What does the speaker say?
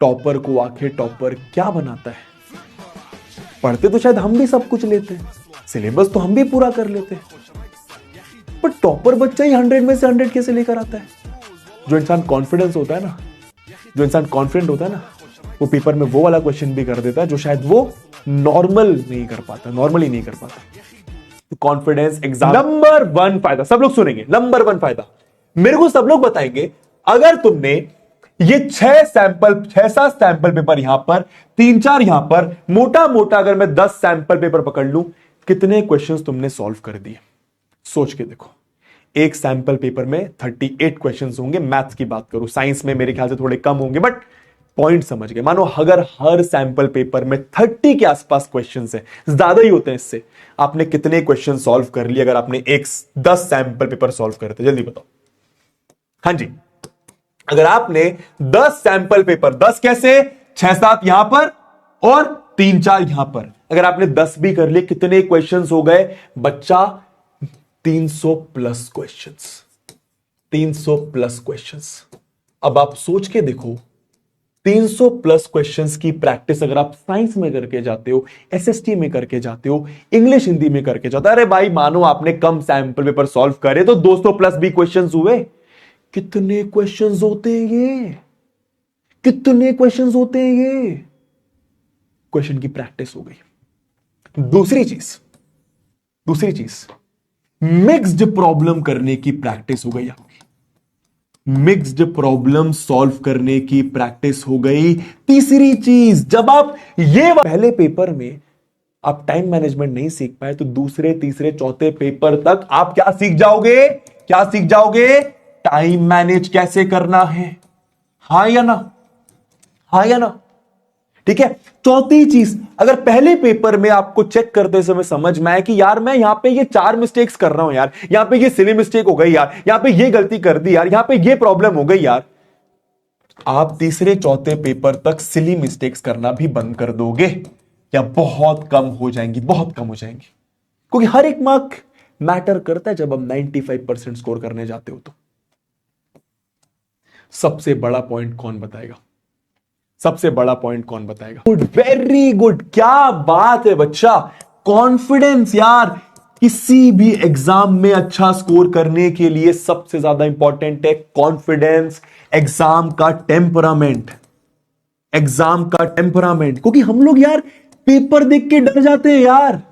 Topper को आखिर topper क्या बनाता है? पढ़ते तो शायद हम भी सब कुछ लेते हैं, सिलेबस तो हम भी पूरा कर लेते हैं, पर टॉपर बच्चा ही 100 में से 100 कैसे लेकर आता है? जो इंसान कॉन्फिडेंस होता है ना, जो इंसान कॉन्फिडेंट होता है ना, वो पेपर में वो वाला क्वेश्चन भी कर देता है जो शायद वो नॉर्मली नहीं कर पाता। तो कॉन्फिडेंस एग्जाम नंबर 1 फायदा, सब लोग सुनेंगे, नंबर 1 फायदा मेरे को सब लोग बताएंगे। अगर तुमने ये 6-7 सैंपल पेपर यहां पर, 3-4 यहां पर, मोटा मोटा अगर मैं 10 सैंपल पेपर पकड़ लूं, कितने क्वेश्चंस तुमने सॉल्व कर दिए? सोच के देखो। एक सैंपल पेपर में 38 क्वेश्चंस होंगे, मैथ्स की बात करूं, साइंस में मेरे ख्याल से थोड़े कम होंगे, बट पॉइंट समझ गए। मानो अगर हर सैंपल पेपर में 30 के आसपास क्वेश्चंस है, ज्यादा ही होते हैं इससे, आपने कितने क्वेश्चन सॉल्व कर लिए अगर आपने 10 सैंपल पेपर सॉल्व करते? जल्दी बताओ। हाँ जी, अगर आपने 10 सैंपल पेपर, 10 कैसे, 6-7 यहां पर और 3-4 यहां पर, अगर आपने 10 भी कर लिए, कितने क्वेश्चंस हो गए बच्चा? 300 प्लस क्वेश्चंस, 300 प्लस क्वेश्चंस। अब आप सोच के देखो, 300 प्लस क्वेश्चंस की प्रैक्टिस अगर आप साइंस में करके जाते हो, एसएसटी में करके जाते हो, इंग्लिश हिंदी में करके जाते हो, अरे भाई मानो आपने कम सैंपल पेपर सॉल्व करे तो 200 प्लस भी क्वेश्चंस हुए। कितने क्वेश्चंस होते हैं ये? कितने क्वेश्चंस होते हैं ये? क्वेश्चन की प्रैक्टिस हो गई। दूसरी चीज मिक्स्ड प्रॉब्लम करने की प्रैक्टिस हो गई आपकी। मिक्स्ड प्रॉब्लम सॉल्व करने की प्रैक्टिस हो गई। तीसरी चीज, जब आप ये पहले पेपर में आप टाइम मैनेजमेंट नहीं सीख पाए, तो दूसरे, तीसरे, चौथे पेपर तक आप क्या सीख जाओगे? क्या सीख जाओगे? टाइम मैनेज कैसे करना है। हाँ या ना? हाँ या ना? ठीक है। चौथी चीज, अगर पहले पेपर में आपको चेक करते समय समझ में आए कि यार मैं यहां पे ये 4 मिस्टेक्स कर रहा हूं यार, यहां पे ये सिली मिस्टेक हो गई यार, यहां पे ये गलती कर दी यार, यहां पे ये प्रॉब्लम हो गई यार, आप तीसरे चौथे पेपर तक सिली मिस्टेक्स करना भी बंद कर दोगे या बहुत कम हो जाएंगी, बहुत कम हो जाएंगी। क्योंकि हर एक मार्क मैटर करता है जब हम 95% स्कोर करने जाते हो तो। सबसे बड़ा पॉइंट कौन बताएगा? सबसे बड़ा पॉइंट कौन बताएगा? गुड, वेरी गुड, क्या बात है बच्चा। कॉन्फिडेंस यार, किसी भी एग्जाम में अच्छा स्कोर करने के लिए सबसे ज्यादा इंपॉर्टेंट है कॉन्फिडेंस। एग्जाम का टेम्परामेंट, एग्जाम का टेम्परामेंट। क्योंकि हम लोग यार पेपर देख के डर जाते हैं यार।